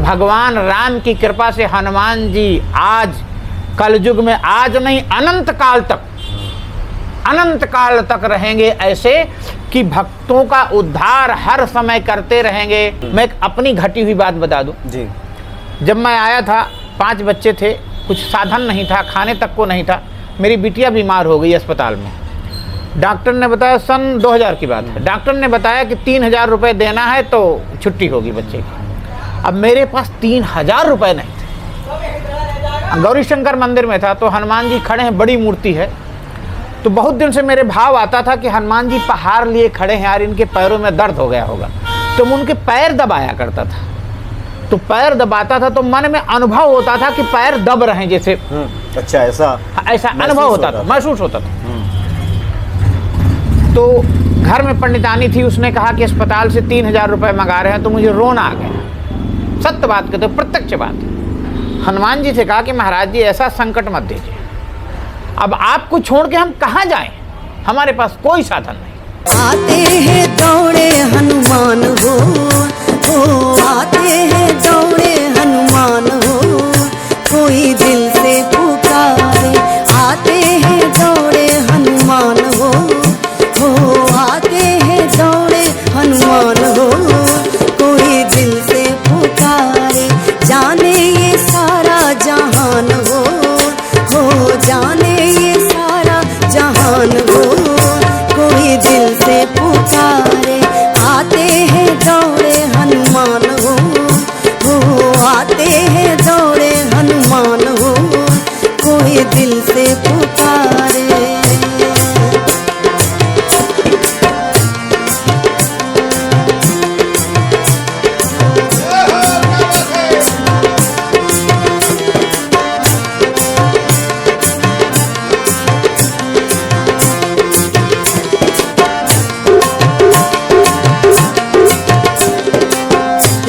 भगवान राम की कृपा से हनुमान जी आज कलयुग में, आज नहीं अनंत काल तक रहेंगे ऐसे कि भक्तों का उद्धार हर समय करते रहेंगे। मैं एक अपनी घटी हुई बात बता दूं जी। जब मैं आया था 5 बच्चे थे, कुछ साधन नहीं था, खाने तक को नहीं था। मेरी बिटिया बीमार हो गई अस्पताल में। डॉक्टर ने बताया, सन 2000 की बात है, डॉक्टर ने बताया कि 3000 रुपये देना है तो छुट्टी होगी बच्चे की। अब मेरे पास 3000 रुपये नहीं थे। गौरी शंकर मंदिर में था तो हनुमान जी खड़े हैं, बड़ी मूर्ति है। तो बहुत दिन से मेरे भाव आता था कि हनुमान जी पहाड़ लिए खड़े हैं यार, इनके पैरों में दर्द हो गया होगा। तो मैं उनके पैर दबाया करता था। तो पैर दबाता था तो मन में अनुभव होता था कि पैर दब रहे हैं जैसे। अच्छा, ऐसा अनुभव होता था, महसूस होता था। तो घर में पंडितानी थी, उसने कहा कि अस्पताल से 3000 रुपये मंगा रहे हैं। तो मुझे रोना आ गया। सत्य बात कहते, प्रत्यक्ष बात। हनुमान जी से कहा कि महाराज जी ऐसा संकट मत दीजिए, अब आपको छोड़ के हम कहाँ जाएं, हमारे पास कोई साधन नहीं। आते हैं दौड़े हनुमान हो आते हैं दौड़े हनुमान हो, कोई दिल से पुकारे। आते हैं दौड़े हनुमान हो आते हैं दौड़े हनुमान हो, कोई दिल से पुकारे। जाने ये सारा जहान हो जाने ये सारा जहान हो, कोई दिल से पुकारे। आते हैं दौड़े हनुमान हो आते हैं दौड़े हनुमान हो, कोई दिल से पुकारे।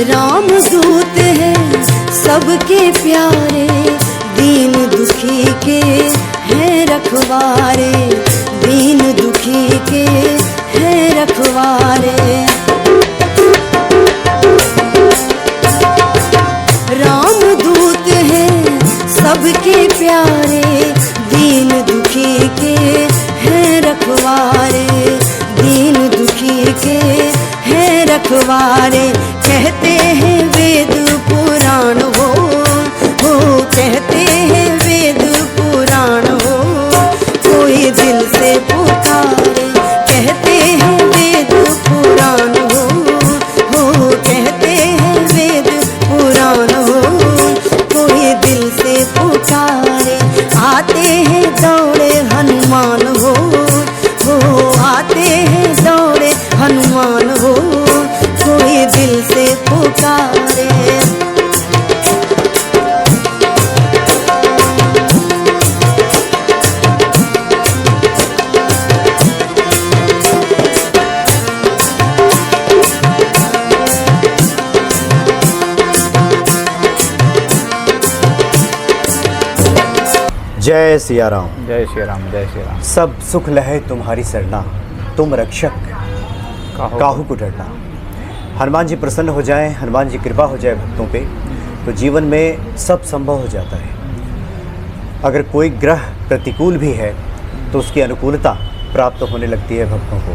रामदूत हैं सबके प्यारे, दीन दुखी के हैं रखवारे, दीन दुखी के हैं रखवारे। रामदूत हैं सबके प्यारे, दीन दुखी के हैं रखवारे, दीन दुखी के हैं रखवारे। कहते हैं वेद पुराण हो कहते हैं वेद पुराण हो, कोई दिल से पुकारे। कहते हैं वेद पुराण हो कहते हैं वेद पुराण हो, कोई दिल से पुकारे। आते हैं दौड़े हनुमान हो आते हैं दौड़े हनुमान हो, कोई दिल से पुकारे। जय सिया राम, जय श्री राम, जय श्री राम। सब सुख लहे तुम्हारी सरना, तुम रक्षक काहू को डरना। हनुमान जी प्रसन्न हो जाएं, हनुमान जी कृपा हो जाए भक्तों पे, तो जीवन में सब संभव हो जाता है। अगर कोई ग्रह प्रतिकूल भी है तो उसकी अनुकूलता प्राप्त होने लगती है भक्तों को।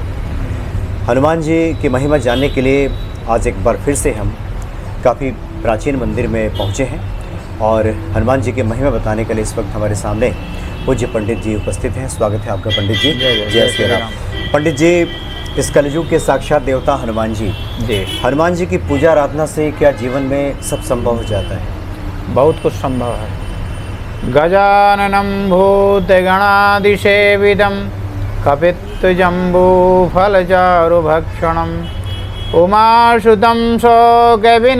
हनुमान जी की महिमा जानने के लिए आज एक बार फिर से हम काफ़ी प्राचीन मंदिर में पहुँचे हैं और हनुमान जी की महिमा बताने के लिए इस वक्त हमारे सामने पूज्य पंडित जी उपस्थित हैं। स्वागत है आपका पंडित जी। जय श्री राम। पंडित जी, इस कलयुग के साक्षात देवता हनुमान जी, हनुमान जी की पूजा आराधना से क्या जीवन में सब संभव हो जाता है? बहुत कुछ संभव है। गजाननं भूतगणादिसेवितं कपित्तजम्बूफलचारुभक्षणम् उमासुतं शोकविनाशकारकं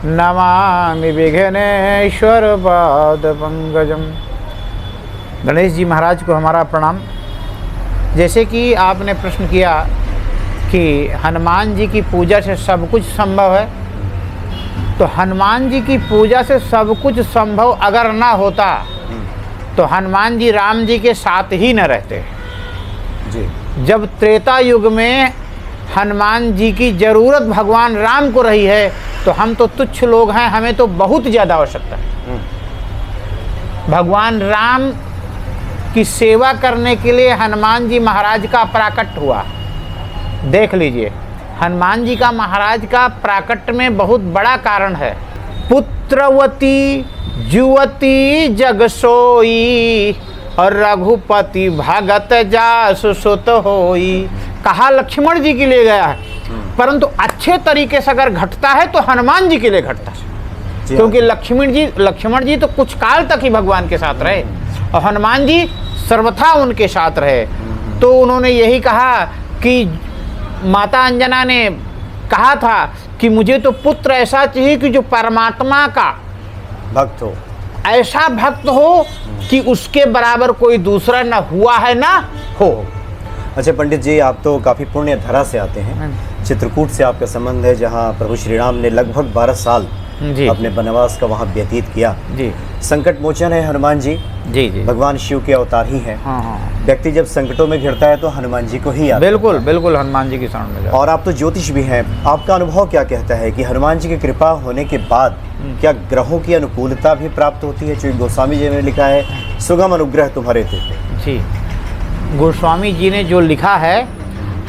नमामि विघ्नेश्वर पादपंकजम। गणेश जी महाराज को हमारा प्रणाम। जैसे कि आपने प्रश्न किया कि हनुमान जी की पूजा से सब कुछ संभव है, तो हनुमान जी की पूजा से सब कुछ संभव अगर ना होता तो हनुमान जी राम जी के साथ ही न रहते जी। जब त्रेता युग में हनुमान जी की ज़रूरत भगवान राम को रही है, तो हम तो तुच्छ लोग हैं, हमें तो बहुत ज़्यादा आवश्यकता है। भगवान राम की सेवा करने के लिए हनुमान जी महाराज का प्राकट हुआ। देख लीजिए, हनुमान जी का महाराज का प्राकट में बहुत बड़ा कारण है। पुत्रवती जुवती जग सोई और रघुपति भगत जासु सुत होई। कहा लक्ष्मण जी के लिए गया है, परंतु अच्छे तरीके से अगर घटता है तो हनुमान जी के लिए घटता है, क्योंकि लक्ष्मण जी तो कुछ काल तक ही भगवान के साथ रहे और हनुमान जी सर्वथा उनके साथ रहे। तो उन्होंने यही कहा कि माता अंजना ने कहा था कि मुझे तो पुत्र ऐसा चाहिए कि जो परमात्मा का भक्त हो, ऐसा भक्त हो कि उसके बराबर कोई दूसरा न हुआ है ना हो। अच्छा पंडित जी, आप तो काफ़ी पुण्य धरा से आते हैं। चित्रकूट से आपका संबंध है, जहाँ प्रभु श्री राम ने लगभग 12 साल जी अपने वनवास का वहाँ व्यतीत किया। जी, संकट मोचन है हनुमान जी। जी जी, भगवान शिव के अवतार ही हैं। हाँ हाँ, व्यक्ति जब संकटों में घिरता है तो हनुमान जी को ही याद बिल्कुल करता है। बिल्कुल हनुमान जी की शरण में जाओ। और आप तो ज्योतिष भी हैं, आपका अनुभव क्या कहता है कि हनुमान जी की कृपा होने के बाद क्या ग्रहों की अनुकूलता भी प्राप्त होती है? जो गोस्वामी जी ने लिखा है, सुगम अनुग्रह तुम्हारे थे। जी, गोस्वामी जी ने जो लिखा है,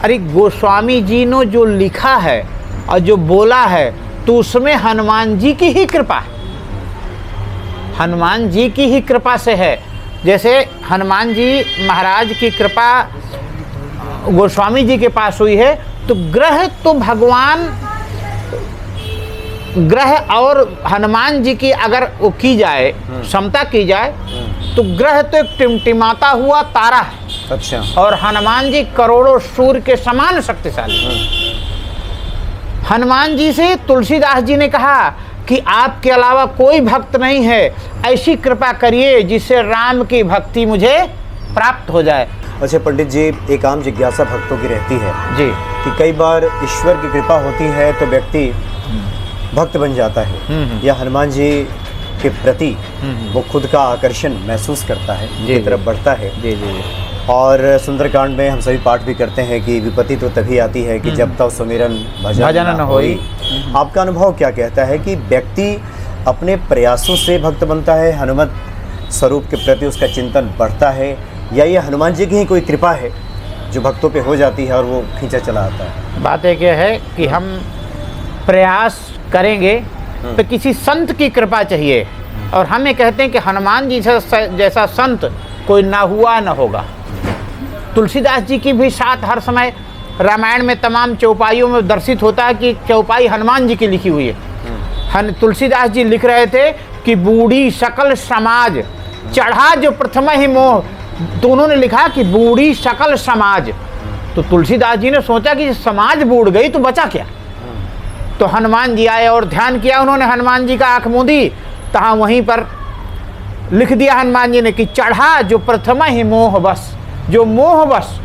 अरे गोस्वामी जी ने जो लिखा है और जो बोला है, तो उसमें हनुमान जी की ही कृपा है, हनुमान जी की ही कृपा से है। जैसे हनुमान जी महाराज की कृपा गोस्वामी जी के पास हुई है, तो ग्रह तो भगवान, ग्रह और हनुमान जी की अगर वो की जाए, क्षमता की जाए, तो ग्रह तो एक टिमटिमाता हुआ तारा है। अच्छा। और हनुमान जी करोड़ों सूर्य के समान शक्तिशाली। हनुमान जी से तुलसीदास जी ने कहा कि आपके अलावा कोई भक्त नहीं है, ऐसी कृपा करिए जिससे राम की भक्ति मुझे प्राप्त हो जाए। अच्छा पंडित जी, एक आम जिज्ञासा भक्तों की रहती है जी, कि कई बार ईश्वर की कृपा होती है तो व्यक्ति भक्त बन जाता है, या हनुमान जी के प्रति वो खुद का आकर्षण महसूस करता है, जी, की तरफ बढ़ता है। जी जी जी। और सुंदरकांड में हम सभी पाठ भी करते हैं कि विपत्ति तो तभी आती है कि जब तक सुमिरन भजन न होई। आपका अनुभव क्या कहता है कि व्यक्ति अपने प्रयासों से भक्त बनता है, हनुमत स्वरूप के प्रति उसका चिंतन बढ़ता है, या ये हनुमान जी की ही कोई कृपा है जो भक्तों पे हो जाती है और वो खींचा चला आता है? बात एक ये है कि हम प्रयास करेंगे तो किसी संत की कृपा चाहिए, और हम ये कहते हैं कि हनुमान जी जैसा संत कोई ना हुआ न होगा। तुलसीदास जी की भी साथ हर समय रामायण में तमाम चौपाइयों में दर्शित होता है कि चौपाई हनुमान जी की लिखी हुई है। तुलसीदास जी लिख रहे थे कि बूढ़ी सकल समाज चढ़ा जो प्रथम ही मोह, तो उन्होंने लिखा कि बूढ़ी सकल समाज। तो तुलसीदास जी ने सोचा कि समाज बूढ़ गई तो बचा क्या। तो हनुमान जी आए और ध्यान किया उन्होंने, हनुमान जी का आँख मूंदी, तहाँ वहीं पर लिख दिया हनुमान जी ने कि चढ़ा जो प्रथम ही मोह बस, जो मोह बस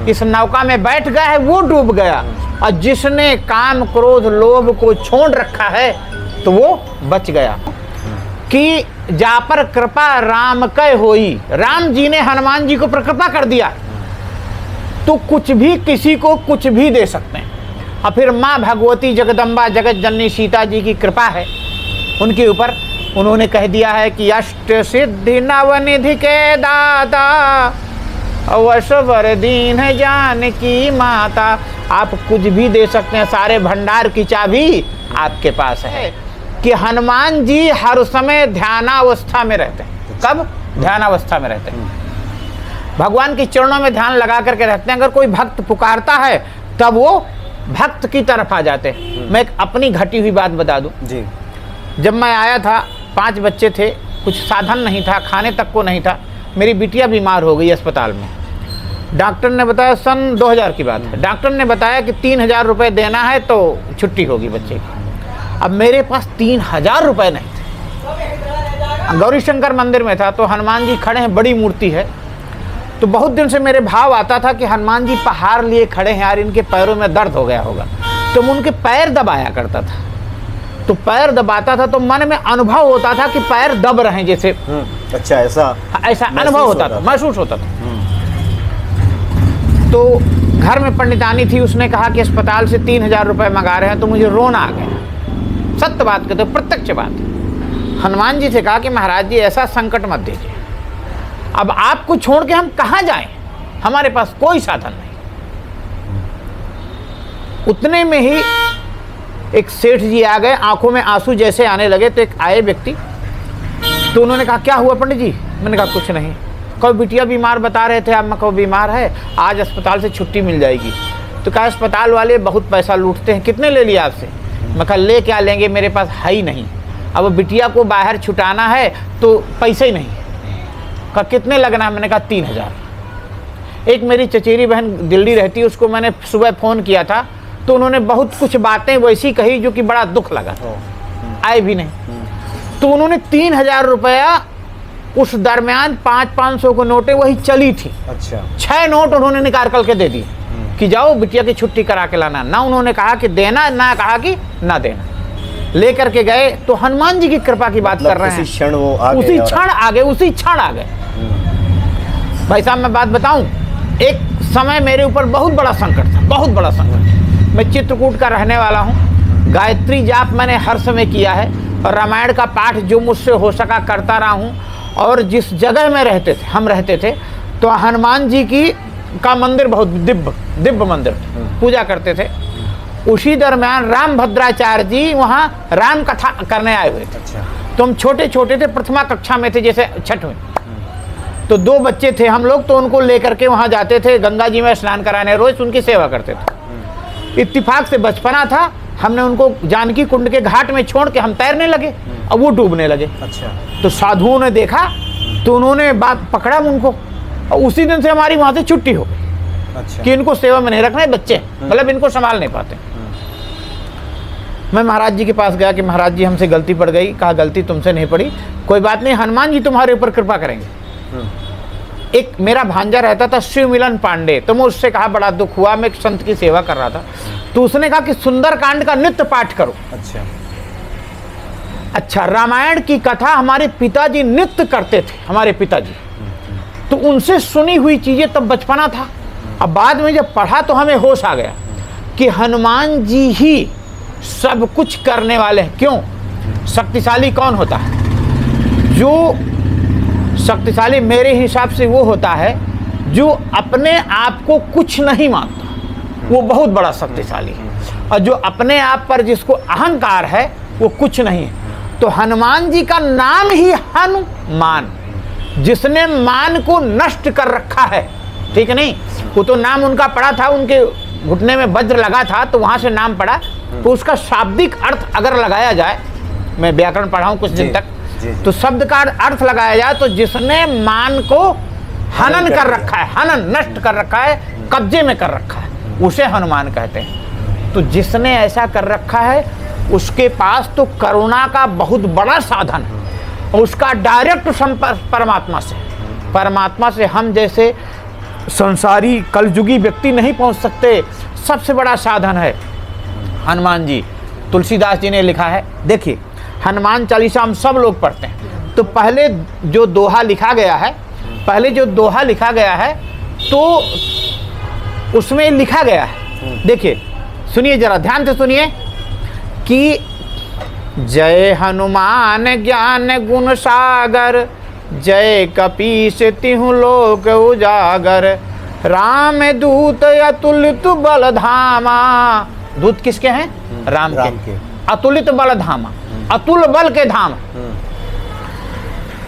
इस नौका में बैठ गया है वो डूब गया, और जिसने काम क्रोध लोभ को छोड़ रखा है तो वो बच गया। कि जा पर कृपा राम कै होई, राम जी ने हनुमान जी को कृपा कर दिया तो कुछ भी किसी को कुछ भी दे सकते हैं। और फिर माँ भगवती जगदम्बा जगत जननी सीता जी की कृपा है उनके ऊपर। उन्होंने कह दिया है कि अष्ट सिद्धि नवनिधि के दाता अवश्य दीन है जानकी माता। आप कुछ भी दे सकते हैं, सारे भंडार की चाबी आपके पास है। कि हनुमान जी हर समय ध्यानावस्था में रहते हैं। कब? ध्यानावस्था में रहते हैं, भगवान के चरणों में ध्यान लगा करके रहते हैं। अगर कोई भक्त पुकारता है तब वो भक्त की तरफ आ जाते हैं। मैं एक अपनी घटी हुई बात बता दूं जी। जब मैं आया था 5 बच्चे थे, कुछ साधन नहीं था, खाने तक को नहीं था। मेरी बिटिया बीमार हो गई अस्पताल में। डॉक्टर ने बताया, सन 2000 की बात है, डॉक्टर ने बताया कि 3000 रुपये देना है तो छुट्टी होगी बच्चे की। अब मेरे पास 3000 रुपये नहीं थे। गौरी शंकर मंदिर में था तो हनुमान जी खड़े हैं, बड़ी मूर्ति है। तो बहुत दिन से मेरे भाव आता था कि हनुमान जी पहाड़ लिए खड़े हैं, यार इनके पैरों में दर्द हो गया होगा। तो मैं उनके पैर दबाया करता था, तो पैर दबाता था तो मन में अनुभव होता था कि पैर दब रहे हैं जैसे। अच्छा, ऐसा अनुभव होता था, महसूस होता था। तो घर में पंडितानी थी, उसने कहा कि अस्पताल से 3000 रुपये मंगा रहे हैं, तो मुझे रोना आ गया। सत्य बात कहते, प्रत्यक्ष बात। हनुमान जी से कहा कि महाराज जी ऐसा संकट मत दीजिए, अब आपको छोड़ के हम कहाँ जाएं, हमारे पास कोई साधन नहीं। उतने में ही एक सेठ जी आ गए, आंखों में आंसू जैसे आने लगे। तो एक आए व्यक्ति, तो उन्होंने कहा क्या हुआ पंडित जी? मैंने कहा कुछ नहीं। कहो बिटिया बीमार बता रहे थे आप? मैं कहो बीमार है, आज अस्पताल से छुट्टी मिल जाएगी। तो कहा अस्पताल वाले बहुत पैसा लूटते हैं, कितने ले लिया आपसे? मैं कहा ले क्या लेंगे, मेरे पास है ही नहीं। अब बिटिया को बाहर छुटाना है तो पैसे ही नहीं। कहा कितने लगना है? मैंने कहा 3000। एक मेरी चचेरी बहन दिल्ली रहती है, उसको मैंने सुबह फ़ोन किया था, तो उन्होंने बहुत कुछ बातें वैसी कही जो कि बड़ा दुख लगा, आए भी नहीं। तो उन्होंने 3000 रुपया, उस दरमियान 500-500 को नोटें वही चली थी। अच्छा। 6 नोट उन्होंने निकाल करके दे दिए कि जाओ बिटिया की छुट्टी करा के लाना। ना उन्होंने कहा कि देना, ना कहा कि ना देना। लेकर के गए। तो हनुमान जी की कृपा की बात कर रहे हैं, उसी क्षण वो आ गए, उसी क्षण आ गए, उसी क्षण आ गए। भाई साहब मैं बात बताऊं, एक समय मेरे ऊपर बहुत बड़ा संकट था, बहुत बड़ा संकट। मैं चित्रकूट का रहने वाला हूं, गायत्री जाप मैंने हर समय किया है, और रामायण का पाठ जो मुझसे हो सका करता रहा हूं। और जिस जगह में रहते थे, हम रहते थे, तो हनुमान जी का मंदिर बहुत दिव्य मंदिर, पूजा करते थे। उसी दरम्यान राम भद्राचार्य जी वहाँ राम कथा करने आए हुए थे। अच्छा। तो हम छोटे छोटे थे, प्रथमा कक्षा में थे, जैसे छठवीं। तो 2 बच्चे थे हम लोग, तो उनको लेकर के वहाँ जाते थे, गंगा जी में स्नान कराने, रोज उनकी सेवा करते थे। इत्तिफाक से बचपना था, हमने उनको जानकी कुंड के घाट में छोड़ के हम तैरने लगे, अब वो डूबने लगे। अच्छा। तो साधुओं ने देखा, तो उन्होंने बात पकड़ा उनको, और उसी दिन से हमारी वहाँ से छुट्टी हो गई। अच्छा। कि इनको सेवा में नहीं रखना है, बच्चे मतलब इनको संभाल नहीं पाते। मैं महाराज जी के पास गया कि महाराज जी हमसे गलती पड़ गई। कहा गलती तुमसे नहीं पड़ी, कोई बात नहीं, हनुमान जी तुम्हारे ऊपर कृपा करेंगे। एक मेरा भांजा रहता था शिव मिलन पांडे, तो मैं उससे कहा बड़ा दुख हुआ, मैं एक संत की सेवा कर रहा था, तो उसने कहा कि सुंदरकांड का नित्य पाठ करो। अच्छा, रामायण की कथा हमारे पिताजी नित्य करते थे, हमारे पिताजी। तो उनसे सुनी हुई चीजें, तब बचपना था। अब बाद में जब पढ़ा तो हमें होश आ गया कि हनुमान जी ही सब कुछ करने वाले हैं। क्यों? शक्तिशाली कौन होता है? जो शक्तिशाली मेरे हिसाब से वो होता है जो अपने आप को कुछ नहीं मानता, वो बहुत बड़ा शक्तिशाली है। और जो अपने आप पर जिसको अहंकार है वो कुछ नहीं है। तो हनुमान जी का नाम ही हनुमान, जिसने मान को नष्ट कर रखा है। ठीक है नहीं? वो तो नाम उनका पड़ा था, उनके घुटने में वज्र लगा था, तो वहां से नाम पड़ा। तो उसका शाब्दिक अर्थ अगर लगाया जाए, मैं व्याकरण पढ़ा हूं कुछ दिन तक, तो शब्द का अर्थ लगाया जाए तो जिसने मान को हनन कर रखा है, हनन नष्ट कर रखा है, कब्जे में कर रखा है, उसे हनुमान कहते हैं। तो जिसने ऐसा कर रखा है उसके पास तो करुणा का बहुत बड़ा साधन है, और उसका डायरेक्ट संपर्क परमात्मा से हम जैसे संसारी कलयुगी व्यक्ति नहीं पहुंच सकते। सबसे बड़ा साधन है हनुमान जी। तुलसीदास जी ने लिखा है, देखिए हनुमान चालीसा हम सब लोग पढ़ते हैं। तो पहले जो दोहा लिखा गया है, तो उसमें लिखा गया है, देखिए सुनिए, जरा ध्यान से सुनिए कि जय हनुमान ज्ञान गुण सागर, जय कपीस तिहु लोक उजागर, राम दूत अतुलित बल धामा। दूत किसके हैं? राम के। अतुलित बल धामा, अतुल बल के धाम।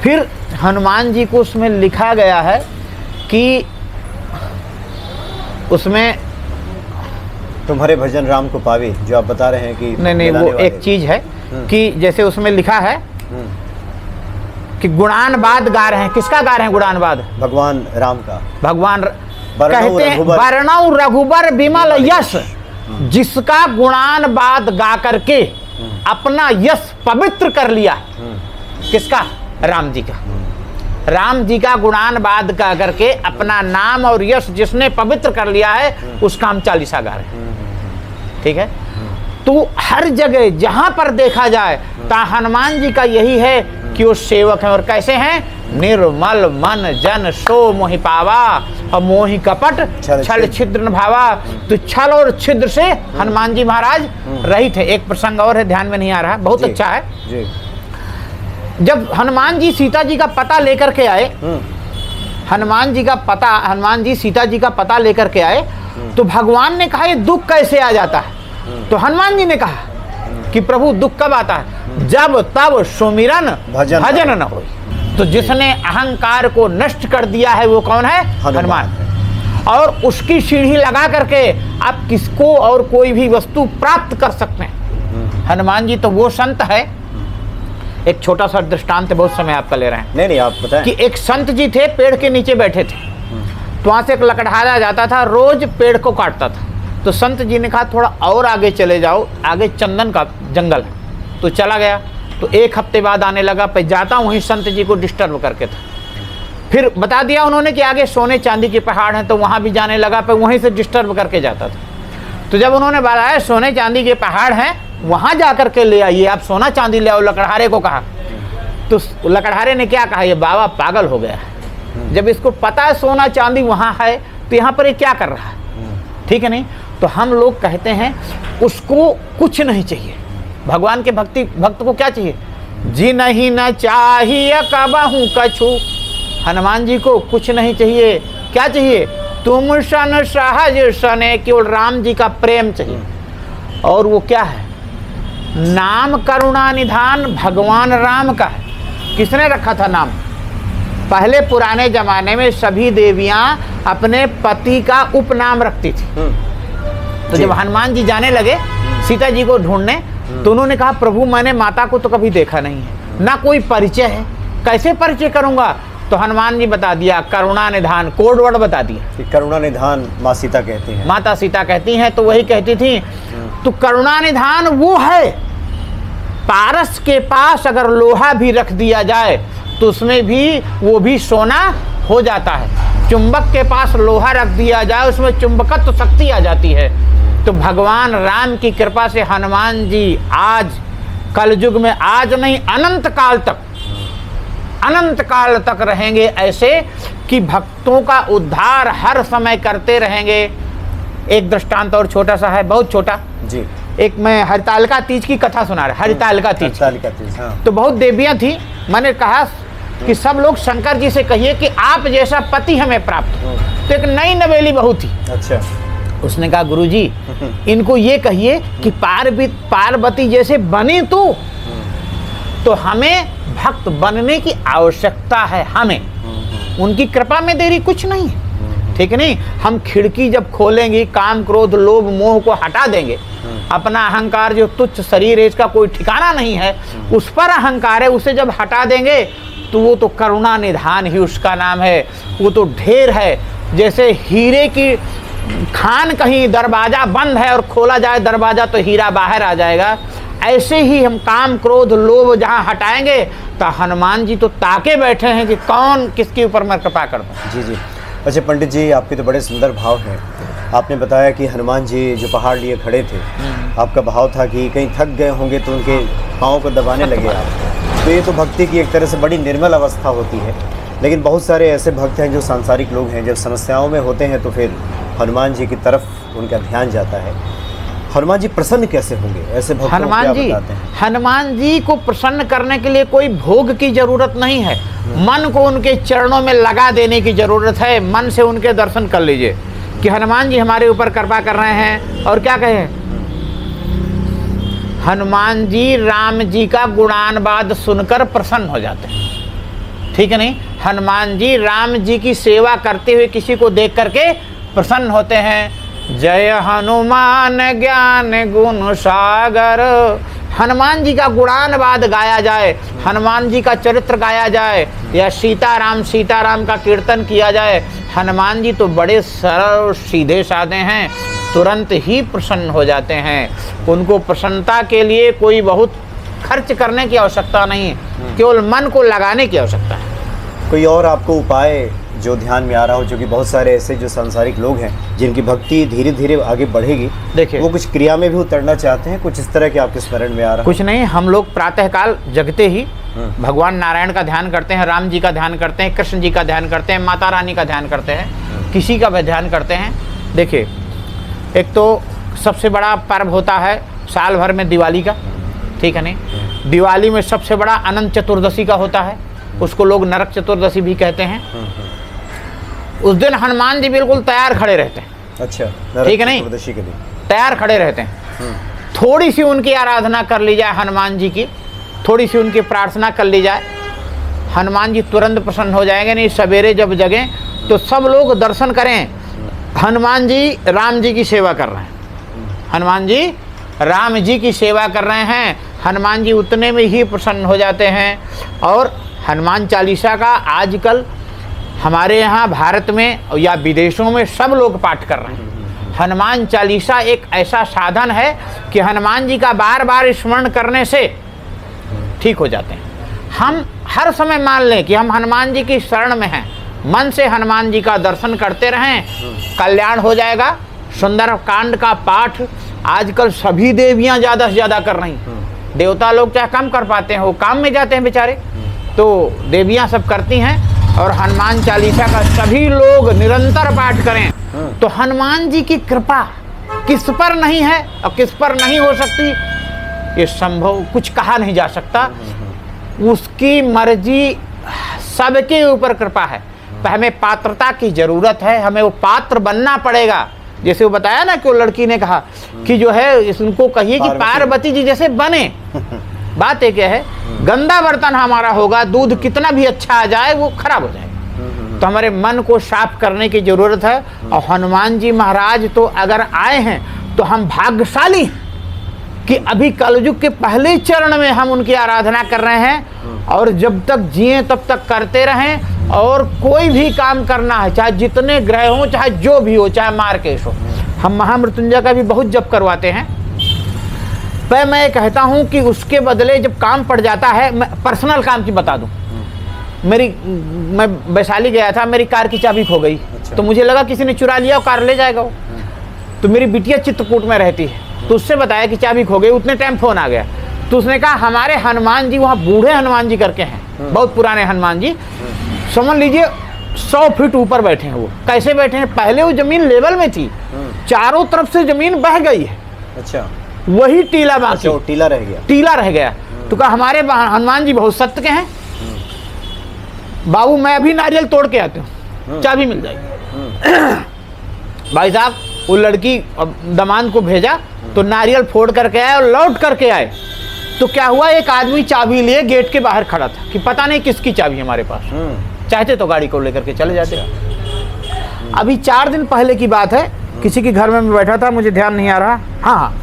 फिर हनुमान जी को उसमें लिखा गया है कि उसमें तुम्हारे भजन राम को पावे, जो आप बता रहे हैं कि नहीं वो एक चीज है कि जैसे उसमें लिखा है कि गुणानवाद गा रहे हैं। किसका गा रहे हैं गुणानवाद? भगवान राम का। भगवान कहते हैं वर्णौ रघुबर विमल यश, जिसका गुणानवाद गा करके अपना यश पवित्र कर लिया। किसका? राम जी का। राम जी का गुणानवाद गा करके अपना नाम और यश जिसने पवित्र कर लिया है, उसका हम चालीसा गा रहे हैं। ठीक है? तो हर जगह जहां पर देखा जाए, ता हनुमान जी का यही है कि वो सेवक हैं। और कैसे हैं? निर्मल मन जन सो मोहि पावा, और मोहि कपट छल छिद्र न भावा। तो छल और छिद्र से हनुमान जी महाराज रहित थे। एक प्रसंग और है, ध्यान में नहीं आ रहा, बहुत अच्छा है जी। जब हनुमान जी सीता जी का पता लेकर के आए, हनुमान जी सीता जी का पता लेकर के आए, तो भगवान ने कहा ये दुख कैसे आ जाता है? तो हनुमान जी ने कहा कि प्रभु दुख कब आता है? जब तब सुमिरन भजन न हो। तो जिसने अहंकार को नष्ट कर दिया है वो कौन है? हनुमान। और उसकी सीढ़ी लगा करके आप किसको और कोई भी वस्तु प्राप्त कर सकते हैं। हनुमान जी तो वो संत है। एक छोटा सा दृष्टांत बहुत समय आपका ले रहे हैं। नहीं आप बताएं। कि एक संत जी थे, पेड़ के नीचे बैठे थे, तो वहां से एक लकड़हारा जाता था, रोज पेड़ को काटता था। तो संत जी ने कहा थोड़ा और आगे चले जाओ, आगे चंदन का जंगल है। तो चला गया, तो एक हफ्ते बाद आने लगा, पे जाता वहीं संत जी को डिस्टर्ब करके था। फिर बता दिया उन्होंने कि आगे सोने चांदी के पहाड़ हैं, तो वहां भी जाने लगा, पे वहीं से डिस्टर्ब करके जाता था। तो जब उन्होंने बताया सोने चांदी के पहाड़ हैं, वहां जाकर के ले आइए, आप सोना चांदी ले आओ, लकड़हारे को कहा। तो लकड़हारे ने क्या कहा? ये बाबा पागल हो गया है, जब इसको पता है सोना चांदी वहां है, तो यहाँ पर ये क्या कर रहा है? ठीक है नहीं? तो हम लोग कहते हैं उसको कुछ नहीं चाहिए। भगवान के भक्त को क्या चाहिए? जी नहीं न चाहिए कबहू कछु। हनुमान जी को कुछ नहीं चाहिए। क्या चाहिए? तुम सन सहज सने, केवल राम जी का प्रेम चाहिए। और वो क्या है? नाम करुणा निधान भगवान राम का है। किसने रखा था नाम? पहले पुराने जमाने में सभी देवियां अपने पति का उपनाम रखती थी। तो जब हनुमान जी जाने लगे सीता जी को ढूंढने, तो उन्होंने कहा प्रभु मैंने माता को तो कभी देखा नहीं है, ना कोई परिचय है, कैसे परिचय करूंगा? तो हनुमान जी बता दिया करुणा निधान, कोड वर्ड बता दिया। करुणा निधान माँ सीता कहती हैं, माता सीता कहती हैं, तो वही कहती थी। तो करुणा निधान वो है, पारस के पास अगर लोहा भी रख दिया जाए तो उसमें भी वो भी सोना हो जाता है। चुंबक के पास लोहा रख दिया जाए उसमें चुंबकत्व शक्ति आ जाती है। तो भगवान राम की कृपा से हनुमान जी आज कलयुग में, आज नहीं अनंत काल तक रहेंगे ऐसे कि भक्तों का उद्धार हर समय करते रहेंगे। एक दृष्टांत और छोटा सा है, बहुत छोटा जी। एक मैं हरितालिका तीज की कथा सुना रहा। हरितालिका तीज, हाँ। तो बहुत देवियां थी। मैंने कहा कि सब लोग शंकर जी से कहिए कि आप जैसा पति हमें प्राप्त हो। तो एक नई नवेली बहू थी। अच्छा। उसने कहा गुरुजी इनको ये कहिए कि पार्वती जैसे बने तो हमें भक्त बनने की आवश्यकता है, हमें उनकी कृपा में देरी कुछ नहीं है। ठीक है नहीं? हम खिड़की जब खोलेंगे काम क्रोध लोभ मोह को हटा देंगे, अपना अहंकार जो तुच्छ शरीर है इसका कोई ठिकाना नहीं है, उस पर अहंकार है, उसे जब हटा देंगे तो वो तो करुणा निधान ही उसका नाम है। वो तो ढेर है। जैसे हीरे की खान कहीं दरवाजा बंद है और खोला जाए दरवाजा तो हीरा बाहर आ जाएगा, ऐसे ही हम काम क्रोध लोभ जहाँ हटाएंगे तो हनुमान जी तो ताके बैठे हैं कि कौन किसके ऊपर मैं कृपा करता। जी जी। अच्छा पंडित जी, आपके तो बड़े सुंदर भाव हैं। आपने बताया कि हनुमान जी जो पहाड़ लिए खड़े थे, आपका भाव था कि कहीं थक गए होंगे तो उनके पाँव को दबाने लगे आप। तो ये तो भक्ति की एक तरह से बड़ी निर्मल अवस्था होती है। लेकिन बहुत सारे ऐसे भक्त हैं जो सांसारिक लोग हैं, जब समस्याओं में होते हैं तो फिर हनुमान जी की तरफ उनका ध्यान जाता है। हनुमान जी प्रसन्न कैसे होंगे ऐसे भक्तों को क्या बताते हैं? हनुमान जी को प्रसन्न करने के लिए कोई भोग की जरूरत नहीं है, मन को उनके चरणों में लगा देने की जरूरत है। मन से उनके दर्शन कर लीजिए कि हनुमान जी हमारे ऊपर कृपा कर रहे हैं। और क्या कहें, हनुमान जी राम जी का गुणानुवाद सुनकर प्रसन्न हो जाते हैं। ठीक है नहीं? हनुमान जी राम जी की सेवा करते हुए किसी को देख करके प्रसन्न होते हैं। जय हनुमान ज्ञान गुण सागर। हनुमान जी का गुणानुवाद गाया जाए, हनुमान जी का चरित्र गाया जाए, या सीताराम का कीर्तन किया जाए। हनुमान जी तो बड़े सरल सीधे साधे हैं, तुरंत ही प्रसन्न हो जाते हैं। उनको प्रसन्नता के लिए कोई बहुत खर्च करने की आवश्यकता नहीं है, केवल मन को लगाने की आवश्यकता है। कोई और आपको उपाय जो ध्यान में आ रहा हो, जो कि बहुत सारे ऐसे जो सांसारिक लोग हैं जिनकी भक्ति धीरे धीरे आगे बढ़ेगी, देखिए वो कुछ क्रिया में भी उतरना चाहते हैं, कुछ इस तरह के आपके स्मरण में आ रहा है? कुछ नहीं, हम लोग प्रातःकाल जगते ही भगवान नारायण का ध्यान करते हैं, राम जी का ध्यान करते हैं, कृष्ण जी का ध्यान करते हैं, माता रानी का ध्यान करते हैं, किसी का भी ध्यान करते हैं। देखिए, एक तो सबसे बड़ा पर्व होता है साल भर में दिवाली का, ठीक है नहीं, दिवाली में सबसे बड़ा अनंत चतुर्दशी का होता है, उसको लोग नरक चतुर्दशी भी कहते हैं। उस दिन हनुमान जी बिल्कुल तैयार खड़े रहते हैं। अच्छा, ठीक है नहीं, चतुर्दशी के दिन तैयार खड़े रहते हैं। थोड़ी सी उनकी आराधना कर ली जाए हनुमान जी की, थोड़ी सी उनकी प्रार्थना कर ली जाए, हनुमान जी तुरंत प्रसन्न हो जाएंगे। नहीं, सवेरे जब जगें तो सब लोग दर्शन करें, हनुमान जी राम जी की सेवा कर रहे हैं, हनुमान जी राम जी की सेवा कर रहे हैं, हनुमान जी उतने में ही प्रसन्न हो जाते हैं। और हनुमान चालीसा का आजकल हमारे यहाँ भारत में या विदेशों में सब लोग पाठ कर रहे हैं। हनुमान चालीसा एक ऐसा साधन है कि हनुमान जी का बार बार स्मरण करने से ठीक हो जाते हैं। हम हर समय मान लें कि हम हनुमान जी की शरण में हैं, मन से हनुमान जी का दर्शन करते रहें, कल्याण हो जाएगा। सुंदर कांड का पाठ आजकल सभी देवियां ज़्यादा से ज़्यादा कर रही हैं। देवता लोग क्या कम कर पाते हैं, वो काम में जाते हैं बेचारे, तो देवियां सब करती हैं। और हनुमान चालीसा का सभी लोग निरंतर पाठ करें तो हनुमान जी की कृपा किस पर नहीं है और किस पर नहीं हो सकती, ये संभव कुछ कहा नहीं जा सकता। उसकी मर्जी, सबके ऊपर कृपा है। तो हमें पात्रता की ज़रूरत है, हमें वो पात्र बनना पड़ेगा। जैसे वो बताया ना कि वो लड़की ने कहा कि जो है इनको कहिए कि पार्वती जी जैसे बने। बात एक है, गंदा बर्तन हमारा होगा, दूध कितना भी अच्छा आ जाए वो खराब हो जाएगा। तो हमारे मन को साफ करने की ज़रूरत है। और हनुमान जी महाराज तो अगर आए हैं तो हम भाग्यशाली कि अभी कलयुग के पहले चरण में हम उनकी आराधना कर रहे हैं। और जब तक जिए तब तक करते रहें। और कोई भी काम करना है, चाहे जितने ग्रह हों, चाहे जो भी हो, चाहे मार्केश हो, हम महामृत्युंजय का भी बहुत जप करवाते हैं। पर मैं कहता हूं कि उसके बदले जब काम पड़ जाता है, मैं पर्सनल काम की बता दूं, मैं वैशाली गया था, मेरी कार की चाबी खो गई। तो मुझे लगा किसी ने चुरा लिया और कार ले जाएगा वो। तो मेरी बिटिया चित्रकूट में रहती है, तो उससे बताया कि चाबी खो गई। उतने टाइम फ़ोन आ गया, तो उसने कहा हमारे हनुमान जी वहाँ बूढ़े हनुमान जी करके हैं, बहुत पुराने हनुमान जी, समझ लीजिए 100 फीट ऊपर बैठे हैं। वो कैसे बैठे हैं, पहले वो ज़मीन लेवल में थी, चारों तरफ से ज़मीन बह गई है। अच्छा, वही टीला बाकी, अच्छा, टीला रह गया, टीला रह गया। तो कहा हमारे हनुमान जी बहुत सत्य के हैं, बाबू मैं अभी नारियल तोड़ के आता हूँ, चाबी मिल जाएगी। भाई साहब, वो लड़की दामाद को भेजा तो नारियल फोड़ करके आए और लौट करके आए। तो क्या हुआ, एक आदमी चाबी लिए गेट के बाहर खड़ा था कि पता नहीं किसकी चाबी हमारे पास, चाहते तो गाड़ी को लेकर के चले जाते। अभी 4 दिन पहले की बात है, किसी के घर में मैं बैठा था, मुझे ध्यान नहीं आ रहा। हाँ,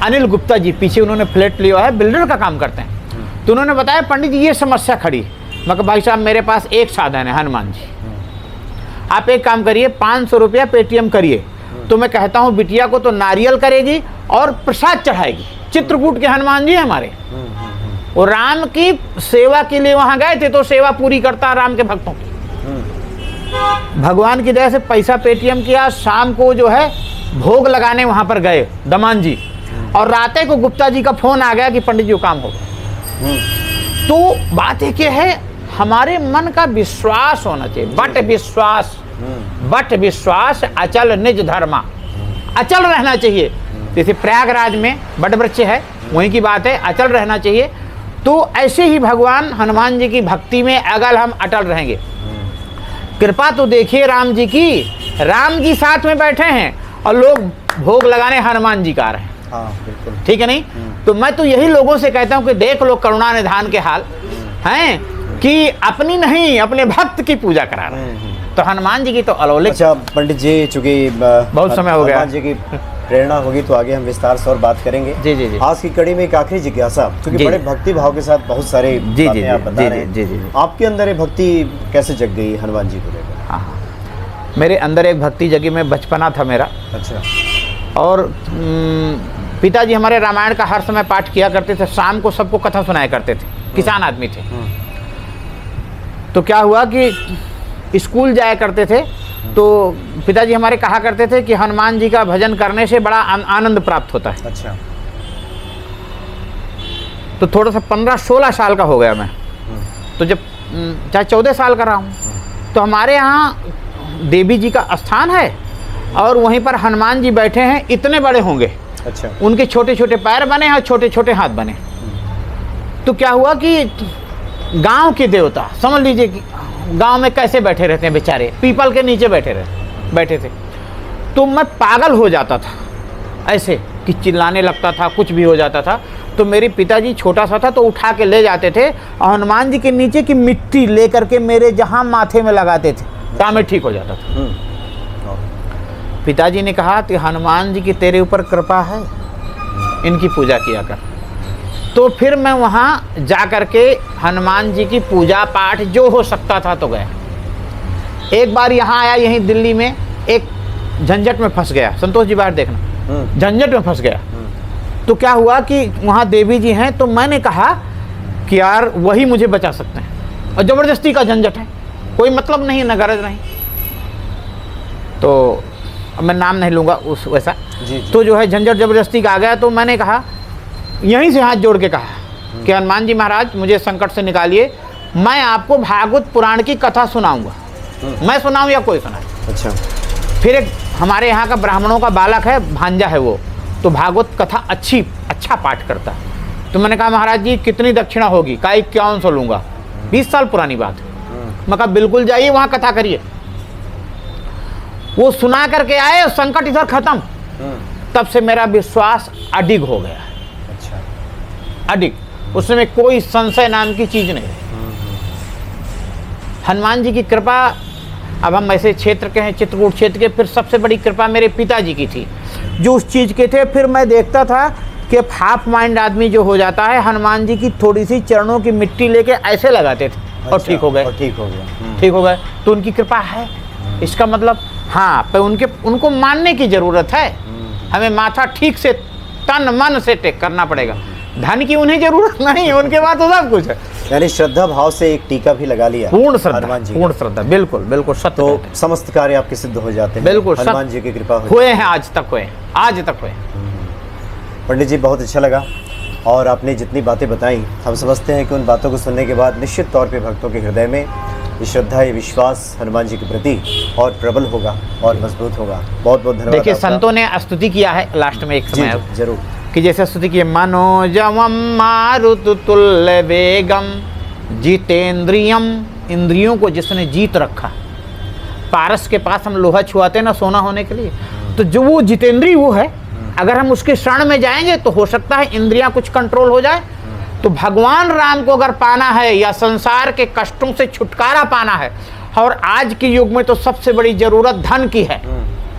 अनिल गुप्ता जी, पीछे उन्होंने फ्लैट लिया है, बिल्डर का काम करते हैं। तो उन्होंने बताया पंडित जी ये समस्या खड़ी है। मैं कहा भाई साहब मेरे पास एक साधन है, हनुमान जी, आप एक काम करिए, 500 रुपया पेटीएम करिए। तो मैं कहता हूँ बिटिया को तो नारियल करेगी और प्रसाद चढ़ाएगी। चित्रकूट के हनुमान जी हमारे, और राम की सेवा के लिए वहाँ गए थे, तो सेवा पूरी करता राम के भक्तों की। भगवान की दया से पैसा पेटीएम किया, शाम को जो है भोग लगाने वहाँ पर गए दमान जी, और राते को गुप्ता जी का फोन आ गया कि पंडित जी को काम हो गया। तो बात एक है, हमारे मन का विश्वास होना चाहिए, बट विश्वास अचल निज धर्मा, अचल रहना चाहिए। जैसे प्रयागराज में बड़ वृक्ष है, वहीं की बात है, अचल रहना चाहिए। तो ऐसे ही भगवान हनुमान जी की भक्ति में अगर हम अटल रहेंगे, कृपा तो देखिए राम जी की, राम जी साथ में बैठे हैं और लोग भोग लगाने हनुमान जी का आ रहे हैं। हाँ, बिल्कुल ठीक है नहीं। तो मैं तो यही लोगों से कहता हूँ कि देख लो करुणा निधान के हाल हैं कि अपनी नहीं अपने भक्त की पूजा करा रहे हैं। तो हनुमान जी की तो अलौकिक। अच्छा पंडित जी, चूंकि बहुत समय हो गया, हनुमान जी की प्रेरणा होगी तो आगे हम विस्तार से और बात करेंगे। जी जी जी। आज की कड़ी में एक आखिरी जिज्ञासा, क्योंकि बड़े भक्ति भाव के साथ बहुत सारे बातें आप बता रहे हैं। आपके अंदर ये भक्ति कैसे जग गई हनुमान जी को लेकर? हाँ, मेरे अंदर एक भक्ति जगी, मैं बचपना था मेरा। अच्छा। और पिताजी हमारे रामायण का हर समय पाठ किया करते थे, शाम को सबको कथा सुनाया करते थे, किसान आदमी थे। तो क्या हुआ कि स्कूल जाया करते थे तो पिताजी हमारे कहा करते थे कि हनुमान जी का भजन करने से बड़ा आनंद प्राप्त होता है। अच्छा। तो थोड़ा सा 15-16 साल का हो गया मैं, तो जब चाहे 14 साल का रहा हूँ, तो हमारे यहाँ देवी जी का स्थान है और वहीं पर हनुमान जी बैठे हैं, इतने बड़े होंगे। अच्छा। उनके छोटे छोटे पैर बने हैं और छोटे छोटे हाथ बने। तो क्या हुआ कि गांव के देवता, समझ लीजिए कि गांव में कैसे बैठे रहते हैं बेचारे, पीपल के नीचे बैठे थे। तो मैं पागल हो जाता था ऐसे कि चिल्लाने लगता था, कुछ भी हो जाता था। तो मेरे पिताजी छोटा सा था तो उठा के ले जाते थे और हनुमान जी के नीचे की मिट्टी ले करके मेरे जहाँ माथे में लगाते थे, तो मैं ठीक हो जाता था। पिताजी ने कहा कि हनुमान जी की तेरे ऊपर कृपा है, इनकी पूजा किया कर। तो फिर मैं वहाँ जा कर के हनुमान जी की पूजा पाठ जो हो सकता था तो गया। एक बार यहाँ आया, यहीं दिल्ली में एक झंझट में फंस गया। संतोष जी बाहर देखना, झंझट में फंस गया। तो क्या हुआ कि वहाँ देवी जी हैं, तो मैंने कहा कि यार वही मुझे बचा सकते हैं, और ज़बरदस्ती का झंझट है, कोई मतलब नहीं, न गरज नहीं। तो मैं नाम नहीं लूँगा उस वैसा। तो जो है झंझट ज़बरदस्ती का आ गया। तो मैंने कहा, यहीं से हाथ जोड़ के कहा कि हनुमान जी महाराज मुझे संकट से निकालिए, मैं आपको भागवत पुराण की कथा सुनाऊंगा। मैं सुनाऊं या कोई सुनाए। अच्छा। फिर एक हमारे यहाँ का ब्राह्मणों का बालक है, भांजा है वो, तो भागवत कथा अच्छा पाठ करता है। तो मैंने कहा महाराज जी कितनी दक्षिणा होगी? कहा 5100 लूँगा। 20 साल पुरानी बात है। मैं कहा बिल्कुल जाइए वहाँ कथा करिए। वो सुना करके आए, संकट इधर खत्म। तब से मेरा विश्वास अडिग हो गया। अच्छा। अडिग, उसमें कोई संशय नाम की चीज़ नहीं। हनुमान जी की कृपा, अब हम ऐसे क्षेत्र के हैं, चित्रकूट क्षेत्र के, फिर सबसे बड़ी कृपा मेरे पिताजी की थी जो उस चीज़ के थे। फिर मैं देखता था कि हाफ माइंड आदमी जो हो जाता है, हनुमान जी की थोड़ी सी चरणों की मिट्टी लेके ऐसे लगाते थे और ठीक हो गए। ठीक हो गया। ठीक हो गए। तो उनकी कृपा है, इसका मतलब हाँ, पर उनको मानने की ज़रूरत है। हमें माथा ठीक से तन मन से टेक करना पड़ेगा। धन की उन्हें जरूरत नहीं है, उनके बाद तो सब कुछ है। यानी श्रद्धा भाव से एक टीका भी लगा लिया। पूर्ण श्रद्धा, हनुमान जी, पूर्ण श्रद्धा, बिल्कुल बिल्कुल सत्य। तो समस्त कार्य आपके सिद्ध हो जाते हैं। बिल्कुल हनुमान जी की कृपा हुए हैं, आज तक हुए, आज तक हुए। पंडित जी बहुत अच्छा लगा, और आपने जितनी बातें बताई, हम समझते हैं कि उन बातों को सुनने के बाद निश्चित तौर पे भक्तों के हृदय में ये श्रद्धा, ये विश्वास हनुमान जी के प्रति और प्रबल होगा और मजबूत होगा। बहुत बहुत धन्यवाद। देखिए संतों ने स्तुति किया है लास्ट में एक समय जरूर, कि जैसे स्तुति की, मनोजवम मारुत तुल्य वेगम जितेंद्रियम, इंद्रियों को जिसने जीत रखा। पारस के पास हम लोहा छुआते ना सोना होने के लिए, तो जो वो जितेंद्री वो है, अगर हम उसके शरण में जाएंगे तो हो सकता है इंद्रियां कुछ कंट्रोल हो जाए। तो भगवान राम को अगर पाना है या संसार के कष्टों से छुटकारा पाना है, और आज के युग में तो सबसे बड़ी जरूरत धन की है,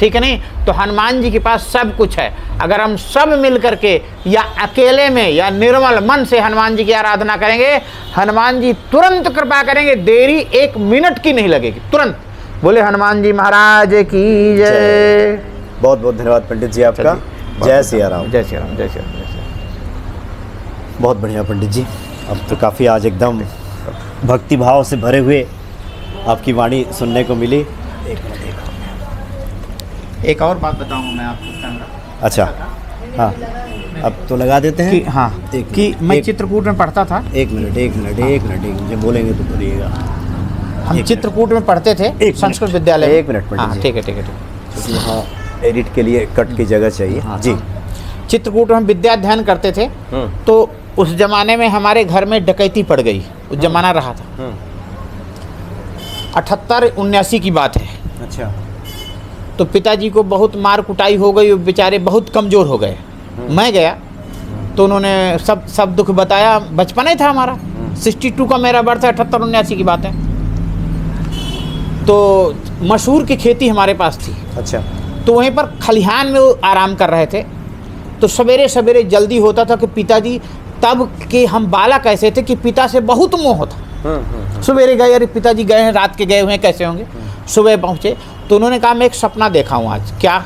ठीक है नहीं, तो हनुमान जी के पास सब कुछ है। अगर हम सब मिल करके या अकेले में या निर्मल मन से हनुमान जी की आराधना करेंगे, हनुमान जी तुरंत कृपा करेंगे, देरी 1 मिनट की नहीं लगेगी, तुरंत। बोले हनुमान जी महाराज की जय। बहुत बहुत धन्यवाद पंडित जी आपका। जय सिया राम। जय श्री राम, जय श्री राम, जय श्री राम। बहुत बढ़िया पंडित जी, अब तो काफ़ी आज एकदम भक्ति भाव से भरे हुए आपकी वाणी सुनने को मिली। एक और बात बताऊंगा मैं आपको। अच्छा, हाँ, अब तो लगा देते हैं कि हाँ, कि मैं चित्रकूट में पढ़ता था। एक मिनट मुझे बोलेंगे तो बोलिएगा। हम चित्रकूट में पढ़ते थे संस्कृत विद्यालय में। 1 मिनट पंडित जी। ठीक है, ठीक है, ठीक है। हाँ, एडिट के लिए कट की जगह चाहिए। हाँ, जी। चित्रकूट में हम विद्या अध्ययन करते थे, तो उस जमाने में हमारे घर में डकैती पड़ गई। उस जमाना रहा था 78-79 की बात है। अच्छा। तो पिताजी को बहुत मार कुटाई हो गई, बेचारे बहुत कमज़ोर हो गए। मैं गया तो उन्होंने सब दुख बताया। बचपन ही था हमारा, 62 का मेरा बर्थ है, 78-79 की बात है। तो मसूर की खेती हमारे पास थी। अच्छा। तो वहीं पर खलिहान में वो आराम कर रहे थे। तो सवेरे सवेरे जल्दी होता था कि पिताजी, तब के हम बालक ऐसे थे कि पिता से बहुत मोह था। सवेरे गए, अरे पिताजी गए हैं, रात के गए हुए हैं, कैसे होंगे। सुबह पहुँचे तो उन्होंने कहा मैं एक सपना देखा हूँ आज। क्या?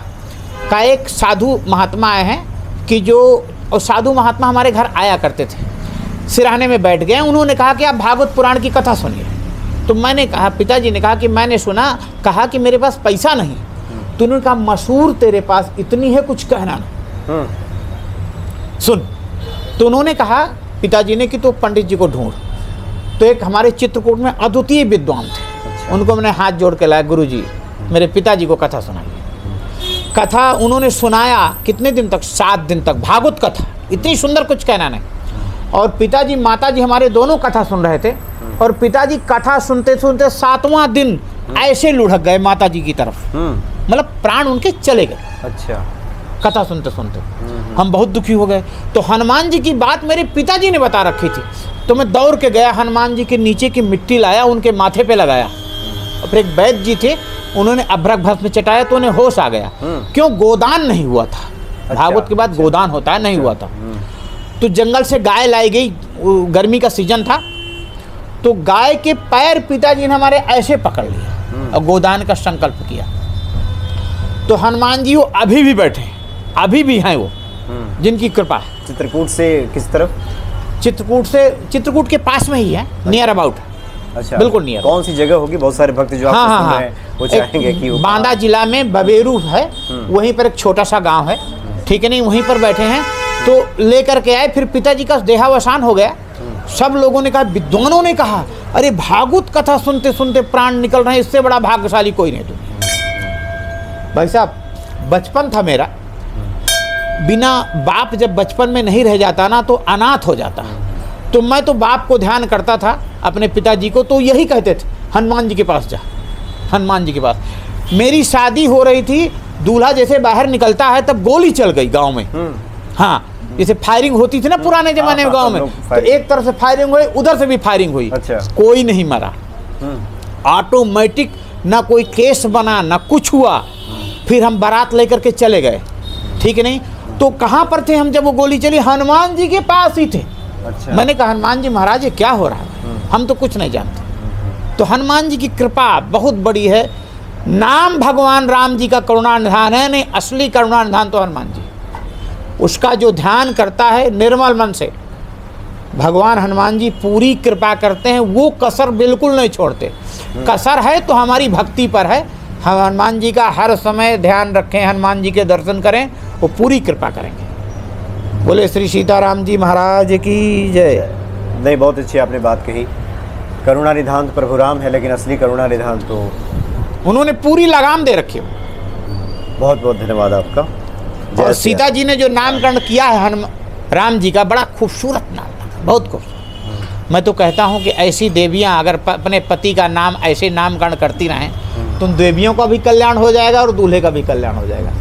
का एक साधु महात्मा आए हैं कि जो, और साधु महात्मा हमारे घर आया करते थे। सिरहाने में बैठ गए, उन्होंने कहा कि आप भागवत पुराण की कथा सुनिए। तो मैंने कहा, पिताजी ने कहा कि मैंने सुना, कहा कि मेरे पास पैसा नहीं। तो उन्होंने कहा मसूर तेरे पास इतनी है, कुछ कहना नहीं, सुन। तो उन्होंने कहा पिताजी ने कि तो पंडित जी को ढूंढ। तो एक हमारे चित्रकूट में अद्वितीय विद्वान थे, उनको मैंने हाथ जोड़ के लाया, गुरुजी मेरे पिताजी को कथा सुनाइए। कथा उन्होंने सुनाया, कितने दिन तक? 7 दिन तक भागवत कथा, इतनी सुंदर, कुछ कहना नहीं। और पिताजी माताजी हमारे दोनों कथा सुन रहे थे, और पिताजी कथा सुनते सुनते 7वां दिन ऐसे लुढ़क गए माताजी की तरफ, मतलब प्राण उनके चले गए। अच्छा। कथा सुनते सुनते हम बहुत दुखी हो गए। तो हनुमान जी की बात मेरे पिताजी ने बता रखी थी, तो मैं दौड़ के गया, हनुमान जी के नीचे की मिट्टी लाया, उनके माथे पे लगाया। और फिर एक वैद्य जी थे, उन्होंने अभ्रक भस्म चटाया तो उन्हें होश आ गया। क्यों? गोदान नहीं हुआ था। भागवत के बाद गोदान होता है, नहीं हुआ था। तो जंगल से गाय लाई गई, गर्मी का सीजन था, तो गाय के पैर पिताजी ने हमारे ऐसे पकड़ लिए और गोदान का संकल्प किया। तो हनुमान जी वो अभी भी बैठे हैं, अभी भी हैं वो, जिनकी कृपा है। चित्रकूट से किस तरफ? चित्रकूट के पास में ही है, नियर अबाउट। अच्छा, बिल्कुल नियर। कौन सी जगह होगी? बहुत सारे भक्त जो आपको सुन रहे हैं वो चाहेंगे कि वो बांदा जिला में बबेरू है, वहीं पर एक छोटा सा गांव है, ठीक है नहीं, वहीं पर बैठे हैं। तो लेकर के आए, फिर पिताजी का देहावसान हो गया। सब लोगों ने कहा, विद्वानों ने कहा, अरे भागवत कथा सुनते सुनते प्राण निकल रहे हैं, इससे बड़ा भाग्यशाली कोई नहीं। तुम भाई साहब, बचपन था मेरा, बिना बाप जब बचपन में नहीं रह जाता ना तो अनाथ हो जाता। तो मैं तो बाप को ध्यान करता था, अपने पिताजी को, तो यही कहते थे, हनुमान जी के पास जा, हनुमान जी के पास। मेरी शादी हो रही थी, दूल्हा जैसे बाहर निकलता है तब गोली चल गई गांव में। हाँ, जैसे फायरिंग होती थी ना पुराने जमाने में गांव में, तो एक तरफ से फायरिंग हुई, उधर से भी फायरिंग हुई। अच्छा। कोई नहीं मरा, ऑटोमेटिक, ना कोई केस बना, ना कुछ हुआ। फिर हम बारात लेकर के चले गए, ठीक है नहीं। तो कहाँ पर थे हम जब वो गोली चली? हनुमान जी के पास ही थे। अच्छा। मैंने कहा, हनुमान जी महाराज ये क्या हो रहा है? हम तो कुछ नहीं जानते। तो हनुमान जी की कृपा बहुत बड़ी है। नाम भगवान राम जी का करुणा निधान है, नहीं असली करुणा निधान तो हनुमान जी। उसका जो ध्यान करता है निर्मल मन से, भगवान हनुमान जी पूरी कृपा करते हैं, वो कसर बिल्कुल नहीं छोड़ते। कसर है तो हमारी भक्ति पर है। हम हनुमान जी का हर समय ध्यान रखें, हनुमान जी के दर्शन करें, वो पूरी कृपा करेंगे। बोले श्री सीताराम जी महाराज की जय। नहीं, बहुत अच्छी आपने बात कही। करुणा निधान तो प्रभु राम है, लेकिन असली करुणा निधान तो उन्होंने पूरी लगाम दे रखी। बहुत बहुत धन्यवाद आपका। और सीता जी ने जो नामकरण किया है राम जी का, बड़ा खूबसूरत नाम, बहुत खूबसूरत। मैं तो कहता हूँ कि ऐसी देवियाँ अगर अपने पति का नाम ऐसे नामकरण करती रहें, तो देवियों का भी कल्याण हो जाएगा और दूल्हे का भी कल्याण हो जाएगा।